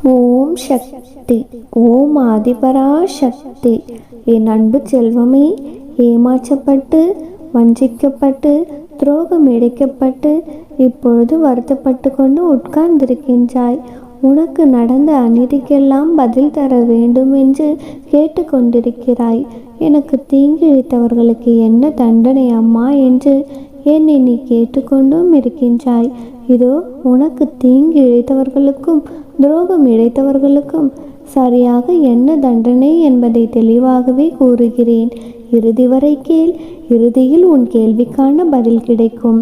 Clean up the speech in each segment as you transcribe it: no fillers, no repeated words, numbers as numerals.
ஓம் சக்தி. ஓம் ஆதிபரா சக்தி. என் அன்பு செல்வமே, ஏமாற்றப்பட்டு, வஞ்சிக்கப்பட்டு, துரோகம் இழைக்கப்பட்டு, இப்பொழுது வருத்தப்பட்டு கொண்டு உட்கார்ந்திருக்கின்றாய். உனக்கு நடந்த அநீதிக்கெல்லாம் பதில் தர வேண்டும் என்று கேட்டுக்கொண்டிருக்கிறாய். எனக்கு தீங்கிழைத்தவர்களுக்கு என்ன தண்டனை அம்மா என்று என்னை நீ கேட்டுக்கொண்டும் இருக்கின்றாய். இதோ உனக்கு தீங்கு இழைத்தவர்களுக்கும் துரோகம் இழைத்தவர்களுக்கும் சரியாக என்ன தண்டனை என்பதை தெளிவாகவே கூறுகிறேன். இறுதி வரை கேள். இறுதியில் உன் கேள்விக்கான பதில் கிடைக்கும்.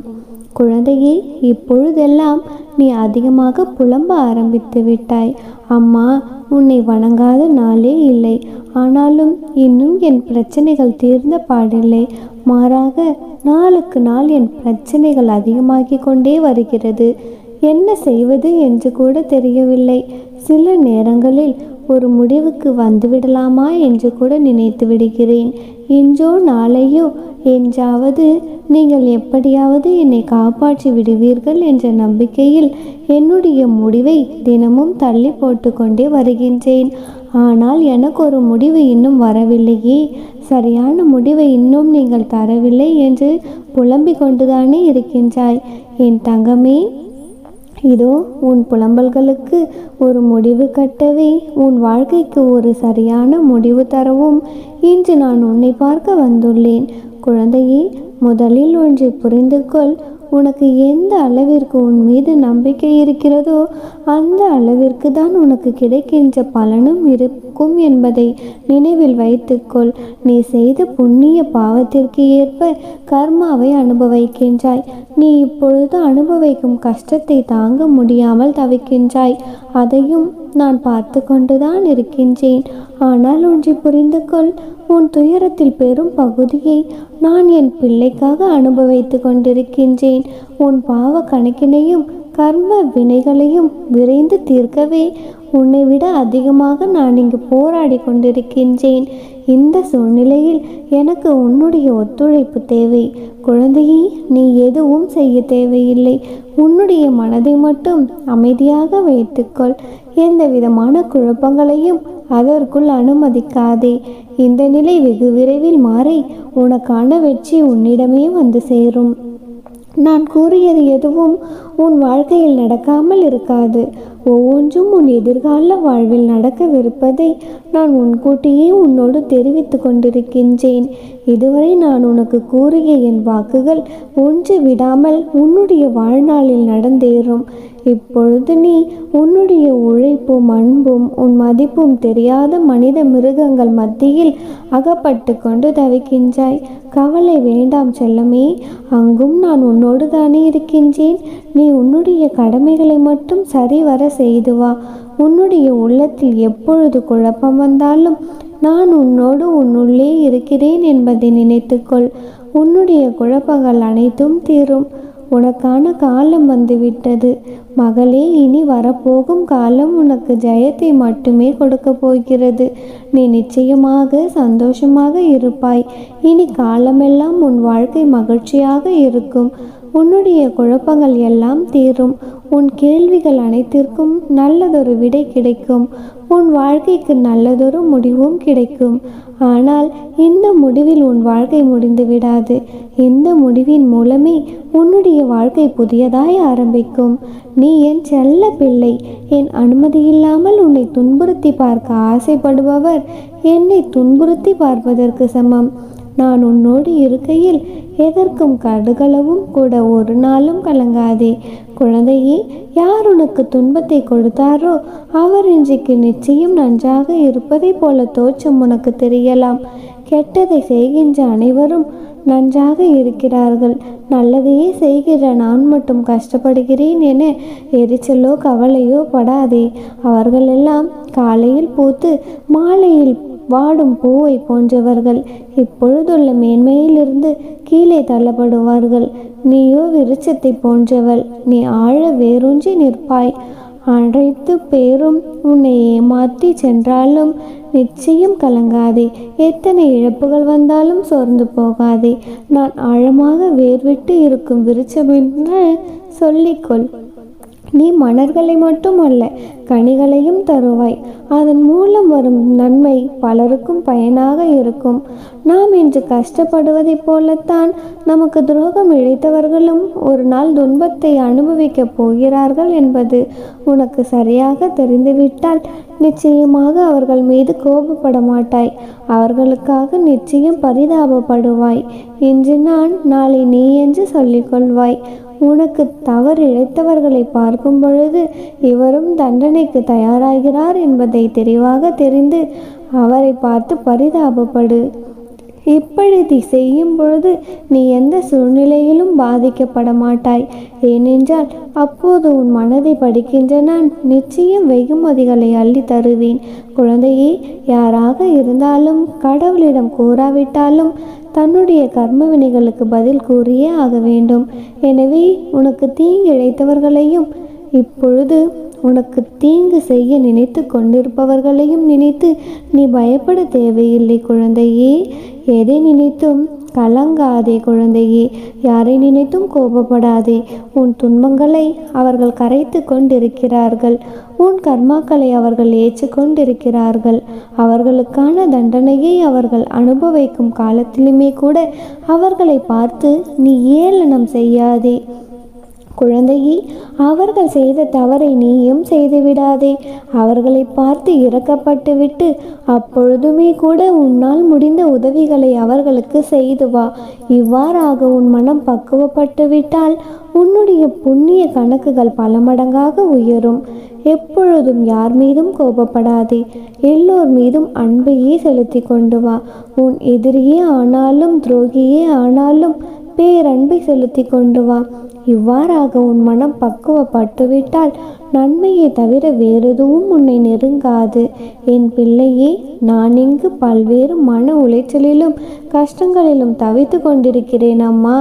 குழந்தையே, இப்பொழுதெல்லாம் நீ அதிகமாக புலம்ப ஆரம்பித்து விட்டாய். அம்மா உன்னை வணங்காத நாளே இல்லை. ஆனாலும் இன்னும் என் பிரச்சனைகள் தீர்ந்த பாடில்லை. மாறாக நாளுக்கு நாள் என் பிரச்சனைகள் அதிகமாகிக் கொண்டே வருகிறது. என்ன செய்வது என்று கூட தெரியவில்லை. சில நேரங்களில் ஒரு முடிவுக்கு வந்துவிடலாமா என்று கூட நினைத்து விடுகிறேன். இன்றோ நாளையோ என்றாவது நீங்கள் எப்படியாவது என்னை காப்பாற்றி விடுவீர்கள் என்ற நம்பிக்கையில் என்னுடைய முடிவை தினமும் தள்ளி போட்டு கொண்டே வருகின்றேன். ஆனால் எனக்கு ஒரு முடிவு இன்னும் வரவில்லையே, சரியான முடிவை இன்னும் நீங்கள் தரவில்லை என்று புலம்பிக் கொண்டுதானே இருக்கின்றாய். என் தங்கமே, இதோ உன் புலம்பல்களுக்கு ஒரு முடிவு கட்டவே, உன் வாழ்க்கைக்கு ஒரு சரியான முடிவு தரவும் இன்று நான் உன்னை பார்க்க வந்துள்ளேன். குழந்தையே, முதலில் ஒன்றை புரிந்து கொள். உனக்கு எந்த அளவிற்கு உன் மீது நம்பிக்கை இருக்கிறதோ அந்த அளவிற்கு தான் உனக்கு கிடைக்கின்ற பலனும் இருக்கும் என்பதை நினைவில் வைத்துக்கொள். நீ செய்த புண்ணிய பாவத்திற்கு ஏற்ப கர்மாவை அனுபவிக்கின்றாய். நீ இப்பொழுது அனுபவிக்கும் கஷ்டத்தை தாங்க முடியாமல் தவிக்கின்றாய். அதையும் நான் பார்த்து கொண்டுதான் இருக்கின்றேன். ஆனால் ஒன்றை புரிந்து கொள். உன் துயரத்தில் பெரும் பகுதியை நான் என் பிள்ளைக்காக அனுபவித்து கொண்டிருக்கின்றேன். உன் பாவ கணக்கினையும் கர்ம வினைகளையும் விரைந்து தீர்க்கவே உன்னை விட அதிகமாக நான் இங்கு போராடி கொண்டிருக்கின்றேன். இந்த சூழ்நிலையில் எனக்கு உன்னுடைய ஒத்துழைப்பு தேவை. குழந்தையே, நீ எதுவும் செய்ய தேவையில்லை. உன்னுடைய மனதை மட்டும் அமைதியாக வைத்துக்கொள். எந்த விதமான குழப்பங்களையும் அதற்குள் அனுமதிக்காதே. இந்த நிலை வெகு விரைவில் மாறி உனக்கான வெற்றி உன்னிடமே வந்து சேரும். நான் கூறியது எதுவும் உன் வாழ்க்கையில் நடக்காமல் இருக்காது. ஒவ்வொன்றும் உன் எதிர்கால வாழ்வில் நடக்கவிருப்பதை நான் முன்கூட்டியே உன்னோடு தெரிவித்து கொண்டிருக்கின்றேன். இதுவரை நான் உனக்கு கூறிய என் வாக்குகள் ஒன்று விடாமல் உன்னுடைய வாழ்நாளில் நடந்தேறும். இப்பொழுது நீ உன்னுடைய உழைப்பும் அன்பும் உன் மதிப்பும் தெரியாத மனித மிருகங்கள் மத்தியில் அகப்பட்டு கொண்டு தவிக்கின்றாய். கவலை வேண்டாம் செல்லமே, அங்கும் நான் உன்னோடு தானே இருக்கின்றேன். நீ உன்னுடைய கடமைகளை மட்டும் சரிவர செய்து வா. உன்னுடைய உள்ளத்தில் எப்பொழுது குழப்பம் வந்தாலும் நான் உன்னோடு உன்னுள்ளே இருக்கிறேன் என்பதை நினைத்துக்கொள். உன்னுடைய குழப்பங்கள் அனைத்தும் தீரும். உனக்கான காலம் வந்துவிட்டது மகளே. இனி வரப்போகும் காலம் உனக்கு ஜெயத்தை மட்டுமே கொடுக்க போகிறது. நீ நிச்சயமாக சந்தோஷமாக இருப்பாய். இனி காலமெல்லாம் உன் வாழ்க்கை மகிழ்ச்சியாக இருக்கும். உன்னுடைய குழப்பங்கள் எல்லாம் தீரும். உன் கேள்விகள் அனைத்திற்கும் நல்லதொரு விடை கிடைக்கும். உன் வாழ்க்கைக்கு நல்லதொரு முடிவும் கிடைக்கும். ஆனால் இந்த முடிவில் உன் வாழ்க்கை முடிந்து விடாது. இந்த முடிவின் மூலமே உன்னுடைய வாழ்க்கை புதியதாய் ஆரம்பிக்கும். நீ என் செல்ல பிள்ளை. என் அனுமதி இல்லாமல் உன்னை துன்புறுத்தி பார்க்க ஆசைப்படுபவர் என்னை துன்புறுத்தி பார்ப்பதற்கு சமம். நான் உன்னோடு இருக்கையில் எதற்கும் கடுகளவும் கூட ஒரு நாளும் கலங்காதே. குழந்தையே, யார் உனக்கு துன்பத்தை கொடுத்தாரோ அவர் இன்றைக்கு நிச்சயம் நன்றாக இருப்பதை போல தோற்றம் உனக்கு தெரியலாம். கெட்டதை செய்கின்ற அனைவரும் நன்றாக இருக்கிறார்கள். நல்லதையே செய்கிற நான் மட்டும் கஷ்டப்படுகிறேன் என எரிச்சலோ கவலையோ படாதே. அவர்களெல்லாம் காலையில் பூத்து மாலையில் வாடும் பூவை போன்றவர்கள். இப்பொழுதுள்ள மேன்மையிலிருந்து கீழே தள்ளப்படுவார்கள். நீயோ விருட்சத்தை போன்றவள். நீ ஆழ வேரூன்றி நிற்பாய். அனைத்து பேரும் உன்னை ஏமாற்றி சென்றாலும் நிச்சயம் கலங்காதே. எத்தனை இழப்புகள் வந்தாலும் சோர்ந்து போகாதே. நான் ஆழமாக வேர்விட்டு இருக்கும் விருட்சம் என்று சொல்லிக்கொள். நீ மலர்களை மட்டுமல்ல, கனிகளையும் தருவாய். அதன் மூலம் வரும் நன்மை பலருக்கும் பயனாக இருக்கும். நாம் இன்று கஷ்டப்படுவதைப் போலத்தான் நமக்கு துரோகம் இழைத்தவர்களும் ஒரு நாள் துன்பத்தை அனுபவிக்கப் போகிறார்கள் என்பது உனக்கு சரியாக தெரிந்துவிட்டால் நிச்சயமாக அவர்கள் மீது கோபப்பட மாட்டாய். அவர்களுக்காக நிச்சயம் பரிதாபப்படுவாய். இன்று நான், நாளை நீ என்று சொல்லிக்கொள்வாய். உனக்கு தவறு இழைத்தவர்களை பார்க்கும் பொழுது இவரும் தண்டனைக்கு தயாராகிறார் என்பதை தெளிவாக தெரிந்து அவரை பார்த்து பரிதாபப்படு. இப்படி செய்யும் பொழுது நீ எந்த சூழ்நிலையிலும் பாதிக்கப்பட மாட்டாய். ஏனென்றால் அப்போது உன் மனதை படிக்கின்ற நான் நிச்சயம் வெகுமதிகளை அள்ளி தருவேன். குழந்தையே, யாராக இருந்தாலும் கடவுளிடம் கூறாவிட்டாலும் தன்னுடைய கர்ம வினைகளுக்கு பதில் கூறியே ஆக வேண்டும். எனவே உனக்கு தீங்கு இழைத்தவர்களையும் இப்பொழுது உனக்கு தீங்கு செய்ய நினைத்து கொண்டிருப்பவர்களையும் நினைத்து நீ பயப்பட தேவையில்லை குழந்தையே. எதை நினைத்தும் கலங்காதே குழந்தையே. யாரை நினைத்தும் கோபப்படாதே. உன் துன்பங்களை அவர்கள் கரைத்து கொண்டிருக்கிறார்கள். உன் கர்மாக்களை அவர்கள் ஏற்று கொண்டிருக்கிறார்கள். அவர்களுக்கான தண்டனையை அவர்கள் அனுபவிக்கும் காலத்திலுமே கூட அவர்களை பார்த்து நீ ஏளனம் செய்யாதே குழந்தையே. அவர்கள் செய்த தவறை நீயும் செய்துவிடாதே. அவர்களை பார்த்து இரக்கப்பட்டு விட்டு அப்பொழுதுமே கூட உன்னால் முடிந்த உதவிகளை அவர்களுக்கு செய்து வா. இவ்வாறாக உன் மனம் பக்குவப்பட்டு விட்டால் உன்னுடைய புண்ணிய கணக்குகள் பல மடங்காக உயரும். எப்பொழுதும் யார் மீதும் கோபப்படாதே. எல்லோர் மீதும் அன்பையே செலுத்தி கொண்டு வா. உன் எதிரியே ஆனாலும் துரோகியே ஆனாலும் பேரன்பை செலுத்தி கொண்டு வா. இவ்வாறாக உன் மனம் பக்குவப்பட்டுவிட்டால் நன்மையை தவிர வேறெதுவும் உன்னை நெருங்காது. என் பிள்ளையே, நான் இங்கு பல்வேறு மன உளைச்சலிலும் கஷ்டங்களிலும் தவித்து கொண்டிருக்கிறேன் அம்மா.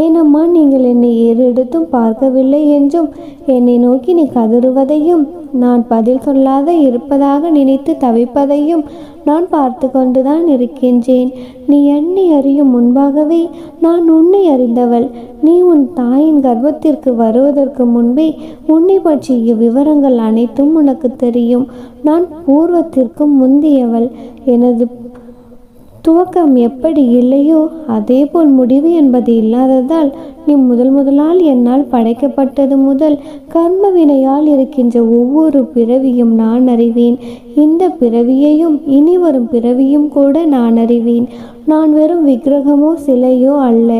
ஏனம்மா நீங்கள் என்னை ஏறெடுத்தும் பார்க்கவில்லை என்றும் என்னை நோக்கி நீ கதறுவதையும் நான் பதில் சொல்லாத இருப்பதாக நினைத்து தவிப்பதையும் நான் பார்த்து கொண்டுதான் இருக்கின்றேன். நீ என்னை அறியும் முன்பாகவே நான் உன்னை அறிந்தவள். நீ உன் தாயின் கர்ப்பத்திற்கு வருவதற்கு முன்பே உன்னை பற்றிய விவரங்கள் அனைத்தும் உனக்கு தெரியும். நான் பூர்வத்திற்கும் முந்தியவள். எனது துவக்கம் எப்படி இல்லையோ அதேபோல் முடிவு என்பது இல்லாததால் நீ முதலால் என்னால் படைக்கப்பட்டது முதல் கர்ம வினையால் இருக்கின்ற ஒவ்வொரு பிறவியும் நான் அறிவேன். இந்த பிறவியையும் இனி வரும் பிறவியும் கூட நான் அறிவேன். நான் வெறும் விக்கிரகமோ சிலையோ அல்ல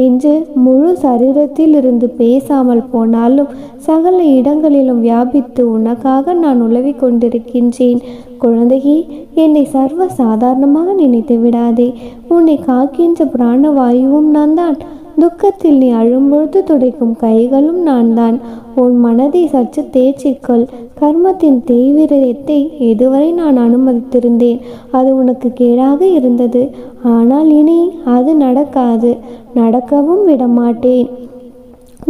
என்று முழு சரீரத்தில் இருந்து பேசாமல் போனாலும் சகல இடங்களிலும் வியாபித்து உனக்காக நான் உலவிக் கொண்டிருக்கின்றேன். குழந்தையே, என்னை சர்வ சாதாரணமாக நினைத்து விடாதே. உன்னை காக்கின்ற பிராணவாயுவும் நான் தான். துக்கத்தில் நீ அழும்பொழுது துடைக்கும் கைகளும் நான் தான். உன் மனதை சற்று தேய்ச்சிக்கொள். கர்மத்தின் தீவிரத்தை எதுவரை நான் அனுமதித்திருந்தேன் அது உனக்கு கேடாக இருந்தது. ஆனால் இனி அது நடக்காது, நடக்கவும் விடமாட்டேன்.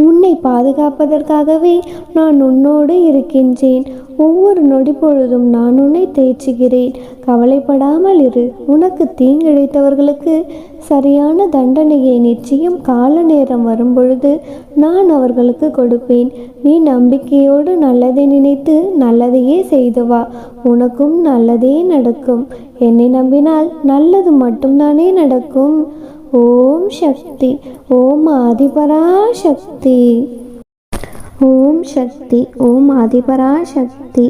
உன்னை பாதுகாப்பதற்காகவே நான் உன்னோடு இருக்கின்றேன். ஒவ்வொரு நொடி பொழுதும் நான் உன்னை தேய்ச்சுகிறேன். கவலைப்படாமல் இரு. உனக்கு தீங்கிழைத்தவர்களுக்கு சரியான தண்டனையை நிச்சயம் கால நேரம் வரும்பொழுது நான் அவர்களுக்கு கொடுப்பேன். நீ நம்பிக்கையோடு நல்லதை நினைத்து நல்லதையே செய்து வா. உனக்கும் நல்லதே நடக்கும். என்னை நம்பினால் நல்லது மட்டும்தானே நடக்கும். ஓம் சக்தி. ஓம் ஆதிபராசக்தி. ஓம் சக்தி. ஓம் ஆதிபராசக்தி.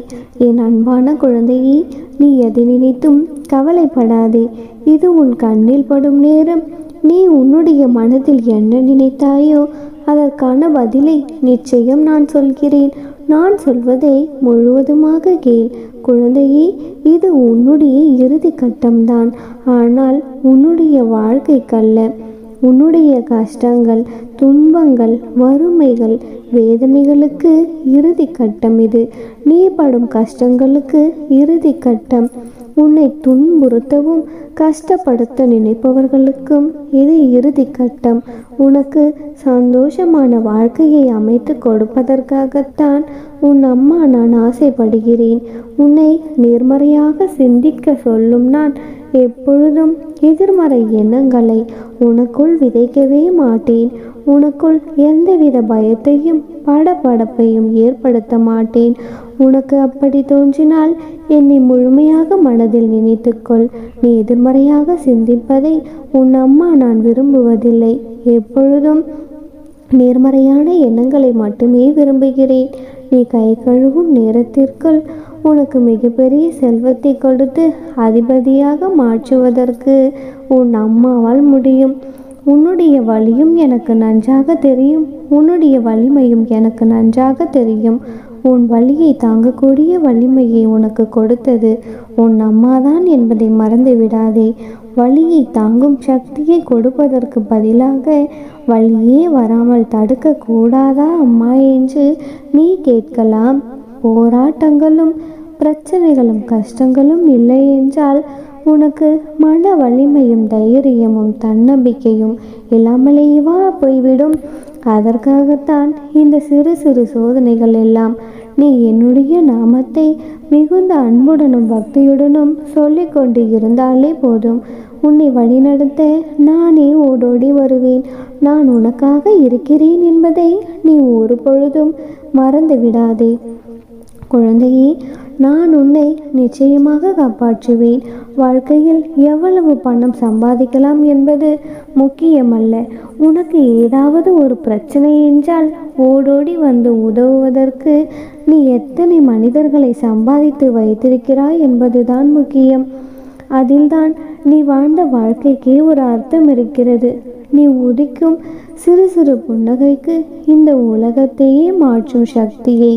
என் அன்பான குழந்தையே, நீ எதை நினைத்தும் கவலைப்படாதே. இது உன் கண்ணில் படும் நேரம். நீ உன்னுடைய மனதில் என்ன நினைத்தாயோ அதற்கான பதிலை நிச்சயம் நான் சொல்கிறேன். நான் சொல்வதை முழுவதுமாக கேள் குழந்தையே. இது உன்னுடைய இறுதி கட்டம்தான். ஆனால் உன்னுடைய வாழ்க்கைக்கல்ல. உன்னுடைய கஷ்டங்கள், துன்பங்கள், வறுமைகள், வேதனைகளுக்கு இறுதி கட்டம் இது. நீ படும் கஷ்டங்களுக்கு இறுதி கட்டம். உன்னை துன்புறுத்தவும் கஷ்டப்படுத்த நினைப்பவர்களுக்கும் இது இறுதி கட்டம். உனக்கு சந்தோஷமான வாழ்க்கையை அமைத்து கொடுப்பதற்காகத்தான் உன் அம்மா நான் ஆசைப்படுகிறேன். உன்னை நேர்மறையாக சிந்திக்க சொல்லும் நான் எப்பொழுதும் எதிர்மறை எண்ணங்களை உனக்குள் விதைக்கவே மாட்டேன். உனக்குள் எந்தவித பயத்தையும் படபடப்பையும் ஏற்படுத்த மாட்டேன். உனக்கு அப்படி தோன்றினால் என்னை முழுமையாக மனதில் நினைத்துக்கொள். நீ எதிர்மறையாக சிந்திப்பதை உன் அம்மா நான் விரும்புவதில்லை. எப்பொழுதும் நேர்மறையான எண்ணங்களை மட்டுமே விரும்புகிறேன். நீ கை கழுவும் நேரத்திற்குள் உனக்கு மிகப்பெரிய செல்வத்தை கொடுத்து அதிபதியாக மாற்றுவதற்கு உன் அம்மாவால் முடியும். உன்னுடைய வலியும் எனக்கு நன்றாக தெரியும். உன்னுடைய வலிமையும் எனக்கு நன்றாக தெரியும். உன் வலியை தாங்கக்கூடிய வலிமையை உனக்கு கொடுத்தது உன் அம்மாதான் என்பதை மறந்து விடாதே. வலியை தாங்கும் சக்தியை கொடுப்பதற்கு பதிலாக வலியே வராமல் தடுக்க கூடாதா அம்மா என்று நீ கேட்கலாம். போராட்டங்களும் பிரச்சனைகளும் கஷ்டங்களும் இல்லை என்றால் உனக்கு மன வலிமையும் தைரியமும் தன்னம்பிக்கையும் இல்லாமலேவா போய்விடும்? அதற்காகத்தான் இந்த சிறு சிறு சோதனைகள் எல்லாம். நீ என்னுடைய நாமத்தை மிகுந்த அன்புடனும் பக்தியுடனும் சொல்லிக்கொண்டு இருந்தாலே போதும். உன்னை வழிநடத்த நானே ஓடோடி வருவேன். நான் உனக்காக இருக்கிறேன் என்பதை நீ ஒரு பொழுதும் மறந்து விடாதே. குழந்தையே, நான் உன்னை நிச்சயமாக காப்பாற்றுவேன். வாழ்க்கையில் எவ்வளவு பணம் சம்பாதிக்கலாம் என்பது முக்கியமல்ல. உனக்கு ஏதாவது ஒரு பிரச்சனை என்றால் ஓடோடி வந்து உதவுவதற்கு நீ எத்தனை மனிதர்களை சம்பாதித்து வைத்திருக்கிறாய் என்பதுதான் முக்கியம். அதில்தான் நீ வாழ்ந்த வாழ்க்கைக்கே ஒரு அர்த்தம் இருக்கிறது. நீ உதிக்கும் சிறு சிறு புன்னகைக்கு இந்த உலகத்தையே மாற்றும் சக்தியை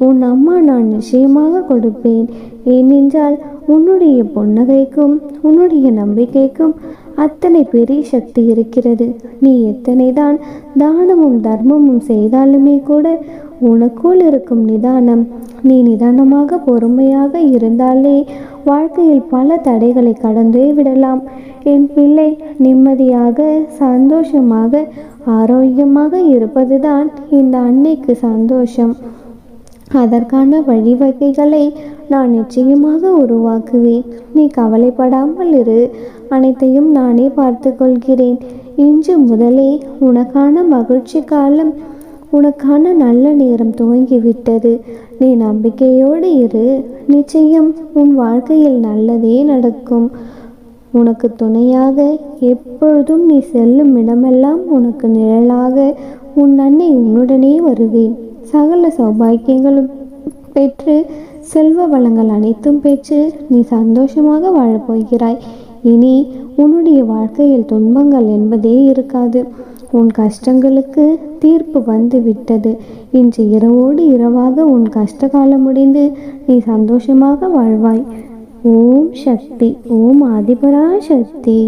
உன் அம்மா நான் நிச்சயமாக கொடுப்பேன். ஏனென்றால் உன்னுடைய புன்னகைக்கும் உன்னுடைய நம்பிக்கைக்கும் அத்தனை பெரிய சக்தி இருக்கிறது. நீ எத்தனைதான் தானமும் தர்மமும் செய்தாலுமே கூட உனக்குள் இருக்கும் நிதானம், நீ நிதானமாக பொறுமையாக இருந்தாலே வாழ்க்கையில் பல தடைகளை கடந்தே விடலாம். என் பிள்ளை நிம்மதியாக சந்தோஷமாக ஆரோக்கியமாக இருப்பதுதான் இந்த அன்னைக்கு சந்தோஷம். அதற்கான வழிவகைகளை நான் நிச்சயமாக உருவாக்குவேன். நீ கவலைப்படாமல் இரு. அனைத்தையும் நானே பார்த்து கொள்கிறேன். இன்று முதலே உனக்கான மகிழ்ச்சி காலம், உனக்கான நல்ல நேரம் துவங்கிவிட்டது. நீ நம்பிக்கையோடு இரு. நிச்சயம் உன் வாழ்க்கையில் நல்லதே நடக்கும். உனக்கு துணையாக எப்பொழுதும் நீ செல்லும் இடமெல்லாம் உனக்கு நிழலாக உன் அன்னை உன்னுடனே வருவேன். சகல சௌபாக்கியங்களும் பெற்று செல்வ வளங்கள் அனைத்தும் பெற்று நீ சந்தோஷமாக வாழப்போகிறாய். இனி உன்னுடைய வாழ்க்கையில் துன்பங்கள் என்பதே இருக்காது. உன் கஷ்டங்களுக்கு தீர்ப்பு வந்து விட்டது. இன்று இரவோடு இரவாக உன் கஷ்டகாலம் முடிந்து நீ சந்தோஷமாக வாழ்வாய். ஓம் சக்தி. ஓம் ஆதிபரா சக்தி.